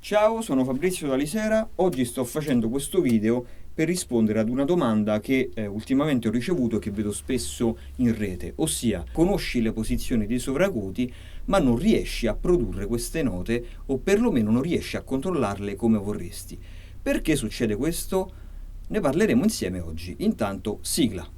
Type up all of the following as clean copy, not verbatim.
Ciao, sono Fabrizio Dalisera. Oggi sto facendo questo video per rispondere ad una domanda che ultimamente ho ricevuto e che vedo spesso in rete, ossia conosci le posizioni dei sovracuti ma non riesci a produrre queste note o perlomeno non riesci a controllarle come vorresti. Perché succede questo? Ne parleremo insieme oggi. Intanto, sigla.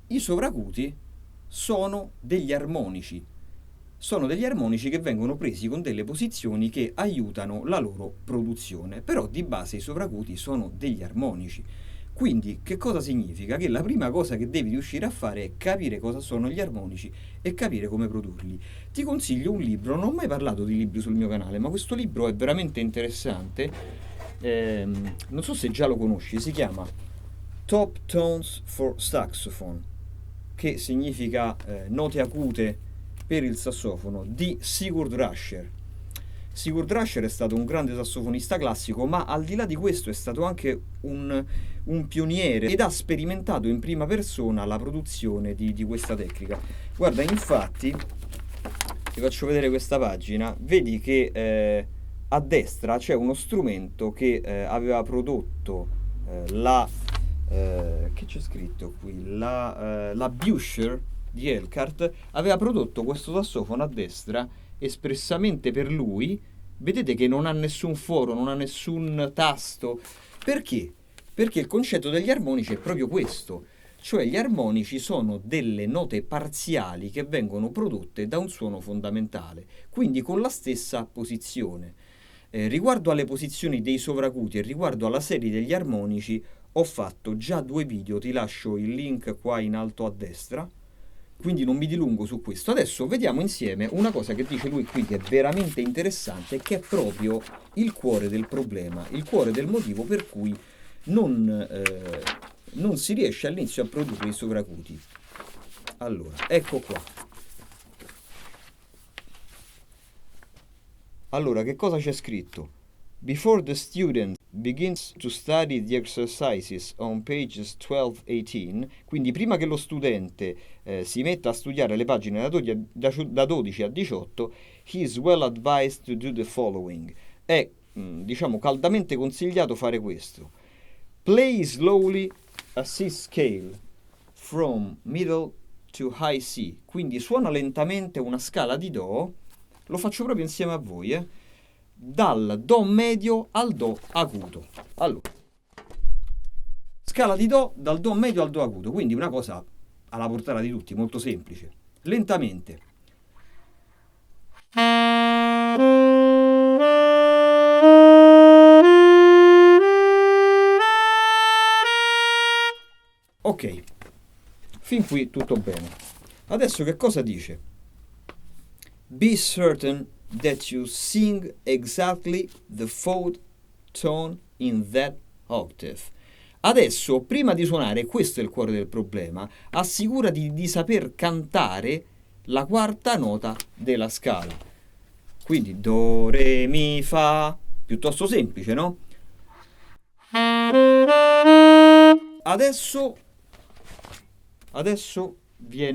I sovracuti sono degli armonici. Sono degli armonici che vengono presi con delle posizioni che aiutano la loro produzione. Però di base i sovracuti sono degli armonici. Quindi che cosa significa? Che la prima cosa che devi riuscire a fare è capire cosa sono gli armonici e capire come produrli. Ti consiglio un libro, non ho mai parlato di libri sul mio canale, ma questo libro è veramente interessante. Non so se già lo conosci, si chiama Top Tones for Saxophone, che significa note acute per il sassofono, di Sigurd Rascher. Sigurd Rascher è stato un grande sassofonista classico, ma al di là di questo è stato anche un pioniere ed ha sperimentato in prima persona la produzione di questa tecnica. Guarda, infatti, ti faccio vedere questa pagina, vedi che a destra c'è uno strumento che aveva prodotto che c'è scritto qui? La Buescher di Elkhart aveva prodotto questo sassofono a destra espressamente per lui. Vedete che non ha nessun foro, non ha nessun tasto. Perché? Perché il concetto degli armonici è proprio questo. Cioè gli armonici sono delle note parziali che vengono prodotte da un suono fondamentale, quindi con la stessa posizione. Riguardo alle posizioni dei sovracuti e riguardo alla serie degli armonici ho fatto già 2 video, ti lascio il link qua in alto a destra, quindi non mi dilungo su questo. Adesso vediamo insieme una cosa che dice lui qui che è veramente interessante, che è proprio il cuore del problema, il cuore del motivo per cui non si riesce all'inizio a produrre i sovracuti. Allora, ecco qua. Allora, che cosa c'è scritto? Before the student begins to study the exercises on pages 12-18, quindi prima che lo studente si metta a studiare le pagine da 12 a 18, he is well advised to do the following. È, diciamo, caldamente consigliato fare questo. Play slowly a C scale from middle to high C, quindi suona lentamente una scala di Do, lo faccio proprio insieme a voi, dal Do medio al Do acuto. Allora, scala di Do dal Do medio al Do acuto, quindi una cosa alla portata di tutti, molto semplice. Lentamente. Ok, fin qui tutto bene. Adesso che cosa dice? Be certain that you sing exactly the fourth tone in that octave. Adesso, prima di suonare, questo è il cuore del problema, assicurati di saper cantare la quarta nota della scala. Quindi Do, Re, Mi, Fa, piuttosto semplice, no? Adesso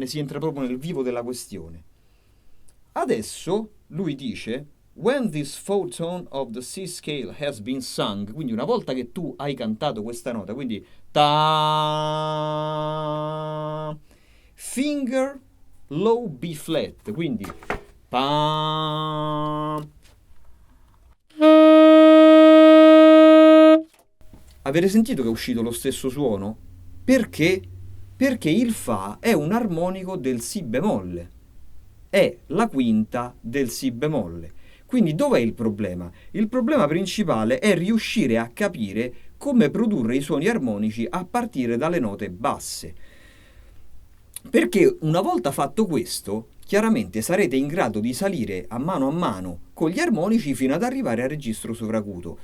si entra proprio nel vivo della questione. Adesso lui dice when this fourth tone of the C scale has been sung, quindi una volta che tu hai cantato questa nota, quindi ta, finger low B flat, quindi pa. Avete sentito che è uscito lo stesso suono? Perché? Perché il Fa è un armonico del Si bemolle. È la quinta del Si bemolle. Quindi dov'è il problema? Il problema principale è riuscire a capire come produrre i suoni armonici a partire dalle note basse. Perché una volta fatto questo, chiaramente sarete in grado di salire a mano con gli armonici fino ad arrivare al registro sovracuto.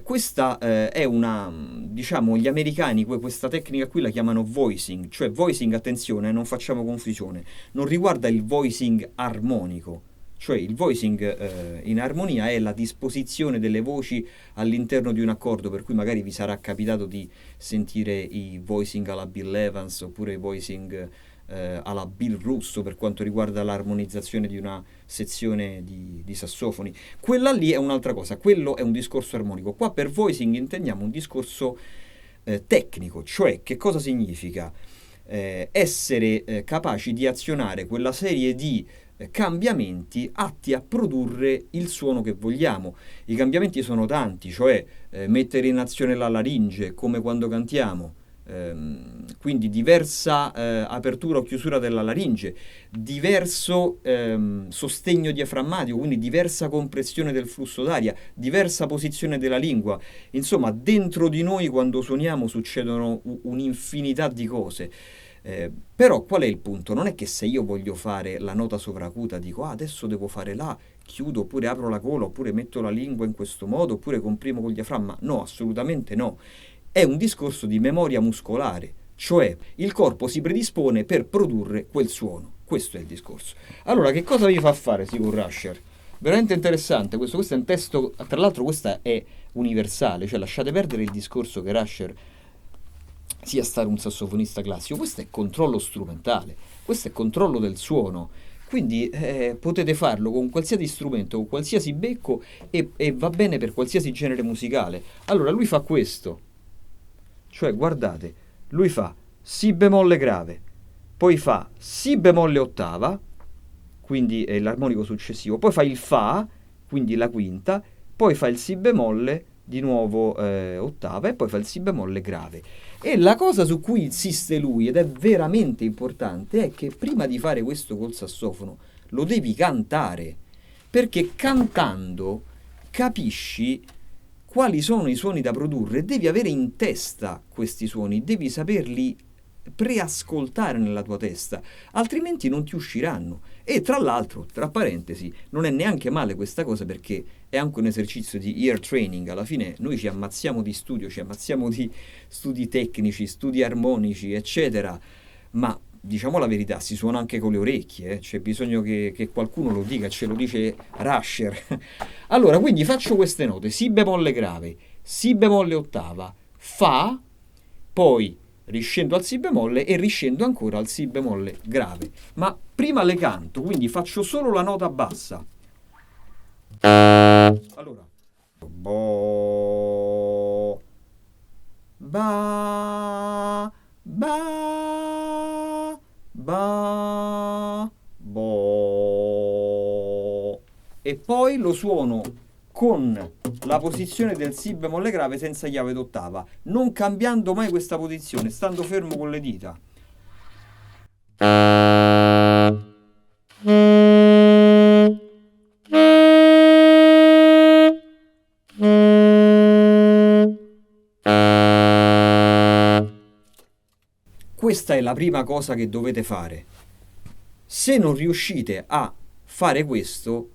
Questa è una, diciamo, gli americani questa tecnica qui la chiamano voicing, cioè voicing, attenzione, non facciamo confusione, non riguarda il voicing armonico, Cioè il voicing in armonia è la disposizione delle voci all'interno di un accordo, per cui magari vi sarà capitato di sentire i voicing alla Bill Evans oppure i voicing alla Bill Russo per quanto riguarda l'armonizzazione di una sezione di sassofoni. Quella lì è un'altra cosa, quello è un discorso armonico. Qua per voicing intendiamo un discorso tecnico, cioè che cosa significa? Essere capaci di azionare quella serie di cambiamenti atti a produrre il suono che vogliamo. I cambiamenti sono tanti, cioè mettere in azione la laringe come quando cantiamo, quindi diversa apertura o chiusura della laringe, diverso sostegno diaframmatico, quindi diversa compressione del flusso d'aria, diversa posizione della lingua. Insomma, dentro di noi quando suoniamo succedono un'infinità di cose. Però qual è il punto? Non è che se io voglio fare la nota sovracuta dico adesso devo fare la, chiudo oppure apro la gola oppure metto la lingua in questo modo oppure comprimo col diaframma. No, assolutamente no. È un discorso di memoria muscolare, cioè il corpo si predispone per produrre quel suono. Questo è il discorso. Allora, che cosa vi fa fare Sigur Ráscher? Veramente interessante, questo è un testo, tra l'altro questa è universale, cioè lasciate perdere il discorso che Ráscher sia stato un sassofonista classico, questo è controllo strumentale, questo è controllo del suono, quindi potete farlo con qualsiasi strumento, con qualsiasi becco e va bene per qualsiasi genere musicale. Allora lui fa questo, cioè guardate, lui fa Si bemolle grave, poi fa Si bemolle ottava, quindi è l'armonico successivo, poi fa il Fa, quindi la quinta, poi fa il Si bemolle, di nuovo ottava, e poi fa il Si bemolle grave. E la cosa su cui insiste lui, ed è veramente importante, è che prima di fare questo col sassofono lo devi cantare, perché cantando capisci quali sono i suoni da produrre, devi avere in testa questi suoni, devi saperli preascoltare nella tua testa, altrimenti non ti usciranno. E tra l'altro, tra parentesi, non è neanche male questa cosa perché è anche un esercizio di ear training. Alla fine noi ci ammazziamo di studio, ci ammazziamo di studi tecnici, studi armonici, eccetera, ma diciamo la verità, si suona anche con le orecchie, c'è bisogno che qualcuno lo dica, ce lo dice Ráscher. Allora, quindi faccio queste note: Si bemolle grave, Si bemolle ottava, Fa, poi riscendo al Si bemolle e riscendo ancora al Si bemolle grave. Ma prima le canto, quindi faccio solo la nota bassa. Allora, bo, ba, ba, ba, bo. E poi lo suono con la posizione del Si bemolle grave senza chiave d'ottava, non cambiando mai questa posizione, stando fermo con le dita. Questa è la prima cosa che dovete fare. Se non riuscite a fare questo,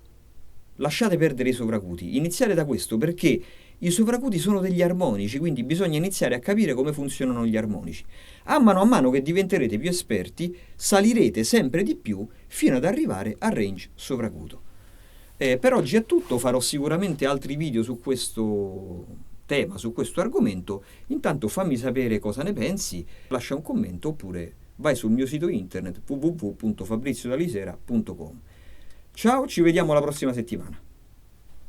lasciate perdere i sovracuti. Iniziate da questo perché i sovracuti sono degli armonici, quindi bisogna iniziare a capire come funzionano gli armonici. A mano che diventerete più esperti, salirete sempre di più fino ad arrivare al range sovracuto. Per oggi è tutto, farò sicuramente altri video su questo tema, su questo argomento. Intanto fammi sapere cosa ne pensi, lascia un commento oppure vai sul mio sito internet www.fabriziodalisera.com. Ciao, ci vediamo la prossima settimana.